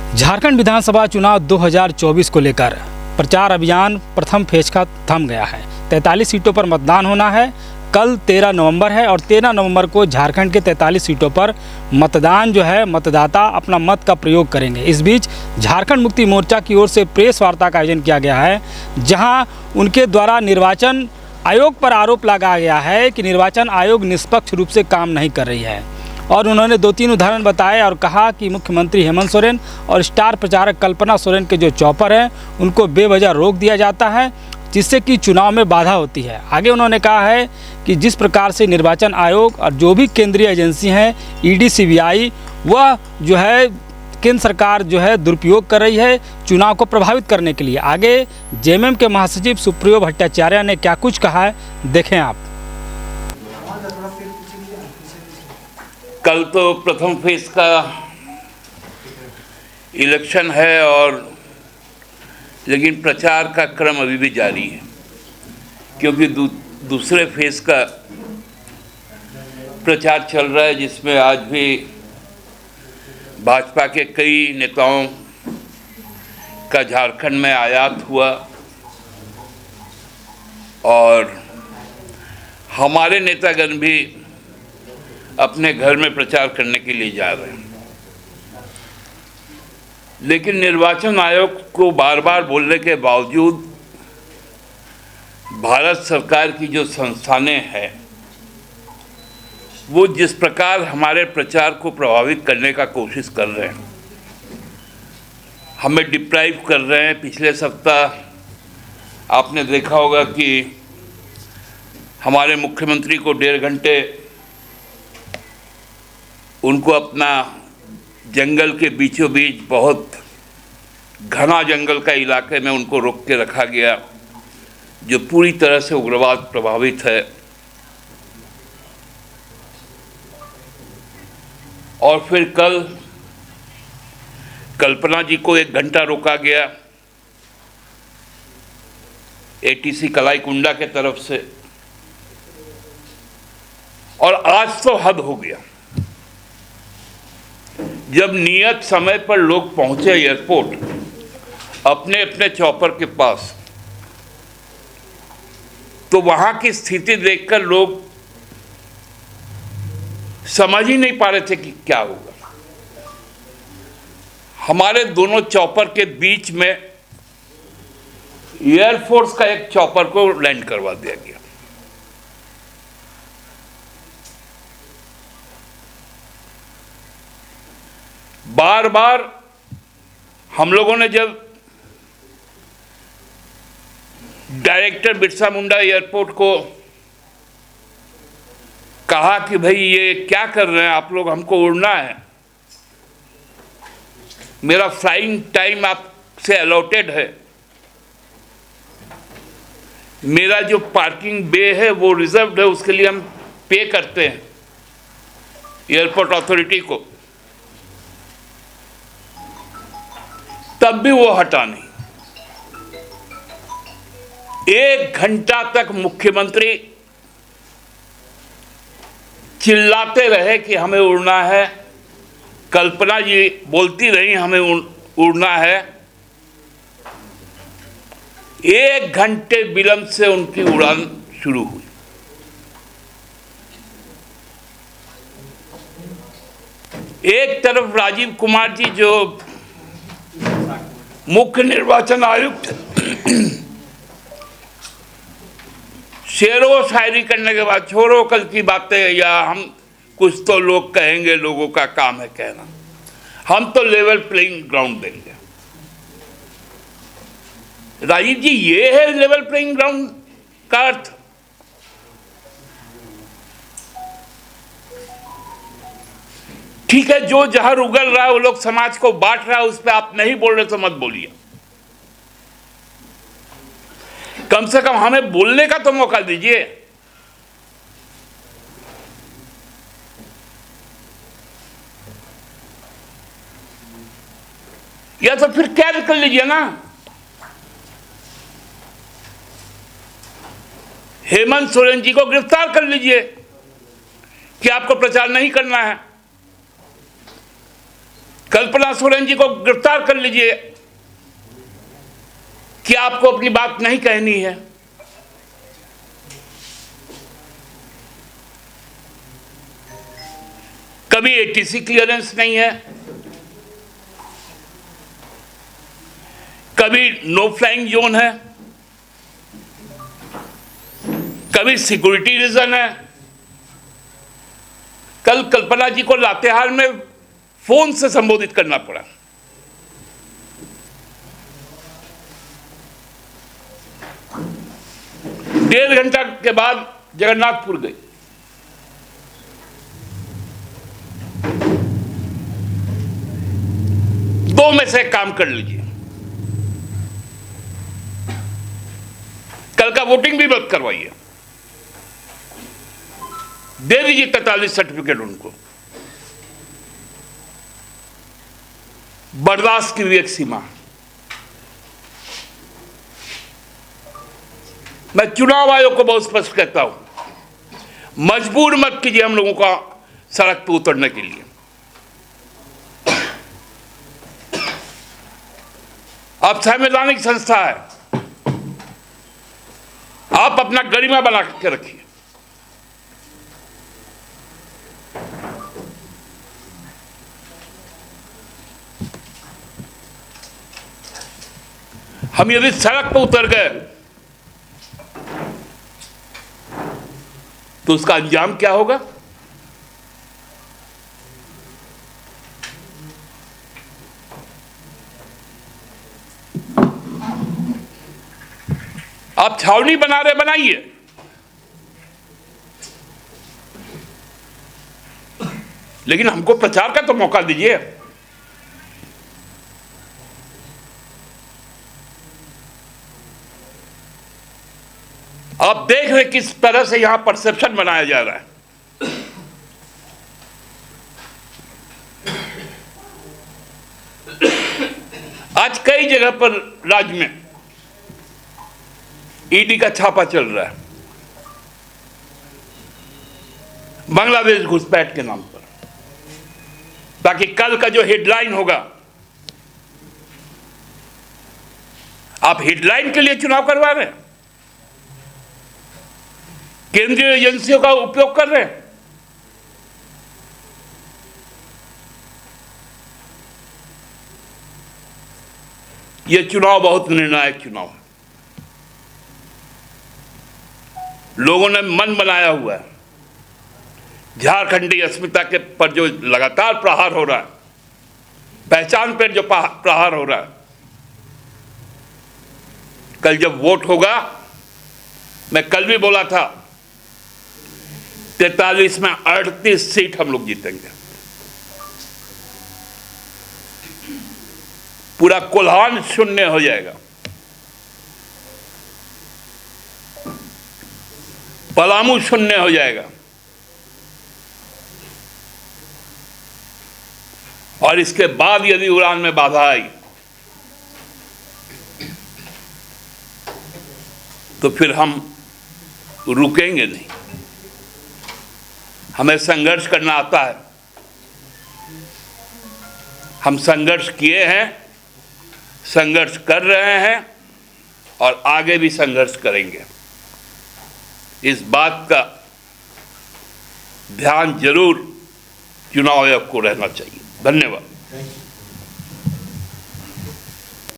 झारखंड विधानसभा चुनाव 2024 को लेकर प्रचार अभियान प्रथम फेज का थम गया है। 43 सीटों पर मतदान होना है। कल 13 नवंबर है और 13 नवंबर को झारखंड के 43 सीटों पर मतदान मतदाता अपना मत का प्रयोग करेंगे। इस बीच झारखंड मुक्ति मोर्चा की ओर से प्रेस वार्ता का आयोजन किया गया है, जहां उनके द्वारा निर्वाचन आयोग पर आरोप लगाया गया है कि निर्वाचन आयोग निष्पक्ष रूप से काम नहीं कर रही है। और उन्होंने 2-3 उदाहरण बताए और कहा कि मुख्यमंत्री हेमंत सोरेन और स्टार प्रचारक कल्पना सोरेन के जो चॉपर हैं उनको बेवजह रोक दिया जाता है, जिससे कि चुनाव में बाधा होती है। आगे उन्होंने कहा है कि जिस प्रकार से निर्वाचन आयोग और जो भी केंद्रीय एजेंसी हैं ईडी सीबीआई, वह केंद्र सरकार दुरुपयोग कर रही है चुनाव को प्रभावित करने के लिए। आगे जेएमएम के महासचिव सुप्रियो भट्टाचार्य ने क्या कुछ कहा है, देखें आप। कल तो प्रथम फेज का इलेक्शन है लेकिन प्रचार का क्रम अभी भी जारी है, क्योंकि दूसरे फेज का प्रचार चल रहा है, जिसमें आज भी भाजपा के कई नेताओं का झारखंड में आयात हुआ और हमारे नेतागण भी अपने घर में प्रचार करने के लिए जा रहे हैं। लेकिन निर्वाचन आयोग को बार बार बोलने के बावजूद भारत सरकार की जो संस्थानें हैं वो जिस प्रकार हमारे प्रचार को प्रभावित करने का कोशिश कर रहे हैं, हमें डिप्राइव कर रहे हैं। पिछले सप्ताह आपने देखा होगा कि हमारे मुख्यमंत्री को 1.5 घंटे उनको अपना जंगल के बीचों बीच बहुत घना जंगल का इलाके में उनको रोक के रखा गया, जो पूरी तरह से उग्रवाद प्रभावित है। और फिर कल कल्पना जी को 1 घंटा रोका गया एटीसी कलाईकुंडा के तरफ से। और आज तो हद हो गया, जब नियत समय पर लोग पहुंचे एयरपोर्ट अपने अपने चॉपर के पास, तो वहां की स्थिति देखकर लोग समझ ही नहीं पा रहे थे कि क्या होगा। हमारे दोनों चॉपर के बीच में एयरफोर्स का एक चॉपर को लैंड करवा दिया गया। बार बार हम लोगों ने जब डायरेक्टर बिरसा मुंडा एयरपोर्ट को कहा कि भाई ये क्या कर रहे हैं आप लोग, हमको उड़ना है, मेरा फ्लाइंग टाइम आपसे अलॉटेड है, मेरा जो पार्किंग बे है वो रिजर्व्ड है, उसके लिए हम पे करते हैं एयरपोर्ट अथॉरिटी को, तब भी वो हटा नहीं। 1 घंटा तक मुख्यमंत्री चिल्लाते रहे कि हमें उड़ना है, कल्पना जी बोलती रही हमें उड़ना है। 1 घंटे विलंब से उनकी उड़ान शुरू हुई। एक तरफ राजीव कुमार जी जो मुख्य निर्वाचन आयुक्त शेरो शायरी करने के बाद छोड़ो कल की बातें, या हम कुछ तो लोग कहेंगे, लोगों का काम है कहना, हम तो लेवल प्लेइंग ग्राउंड देंगे। राजीव जी, ये है लेवल प्लेइंग ग्राउंड का अर्थ? ठीक है, जो जहर उगल रहा है वो लोग समाज को बांट रहा है, उस पर आप नहीं बोल रहे तो मत बोलिए। कम से कम हमें बोलने का तो मौका दीजिए। या तो फिर कैद कर लीजिए ना। हेमंत सोरेन जी को गिरफ्तार कर लीजिए कि आपको प्रचार नहीं करना है। कल्पना सोरेन जी को गिरफ्तार कर लीजिए। क्या आपको अपनी बात नहीं कहनी है? कभी एटीसी क्लियरेंस नहीं है, कभी नो फ्लाइंग जोन है, कभी सिक्योरिटी रीजन है। कल कल्पना जी को लातेहार में फोन से संबोधित करना पड़ा। डेढ़ घंटा के बाद जगन्नाथपुर गई। दो में से एक काम कर लीजिए, कल का वोटिंग भी मत करवाइए, दे दीजिए 43 सर्टिफिकेट उनको। बर्दाश्त की भी एक सीमा। मैं चुनाव आयोग को बहुत स्पष्ट कहता हूं, मजबूर मत कीजिए हम लोगों का सड़क पर उतरने के लिए। आप संवैधानिक संस्था है, आप अपना गरिमा बना के रखिए। हम यदि सड़क पर उतर गए तो उसका अंजाम क्या होगा? आप छावनी बना रहे, बनाइए, लेकिन हमको प्रचार का तो मौका दीजिए। आप देख रहे किस तरह से यहां परसेप्शन बनाया जा रहा है। आज कई जगह पर राज्य में ईडी का छापा चल रहा है, बांग्लादेश घुसपैठ के नाम पर, ताकि कल का जो हेडलाइन होगा, आप हेडलाइन के लिए चुनाव करवा रहे हैं, केंद्रीय एजेंसियों का उपयोग कर रहे हैं। यह चुनाव बहुत निर्णायक चुनाव है। लोगों ने मन बनाया हुआ है। झारखंडी अस्मिता के पर जो लगातार प्रहार हो रहा है, पहचान पर जो प्रहार हो रहा है, कल जब वोट होगा, मैं कल भी बोला था 43 में 38 सीट हम लोग जीतेंगे। पूरा कोल्हान शून्य हो जाएगा। पलामू शून्य हो जाएगा। और इसके बाद यदि उड़ान में बाधा आई तो फिर हम रुकेंगे नहीं। हमें संघर्ष करना आता है, हम संघर्ष किए हैं, संघर्ष कर रहे हैं और आगे भी संघर्ष करेंगे। इस बात का ध्यान जरूर चुनाव आयोग को रहना चाहिए। धन्यवाद।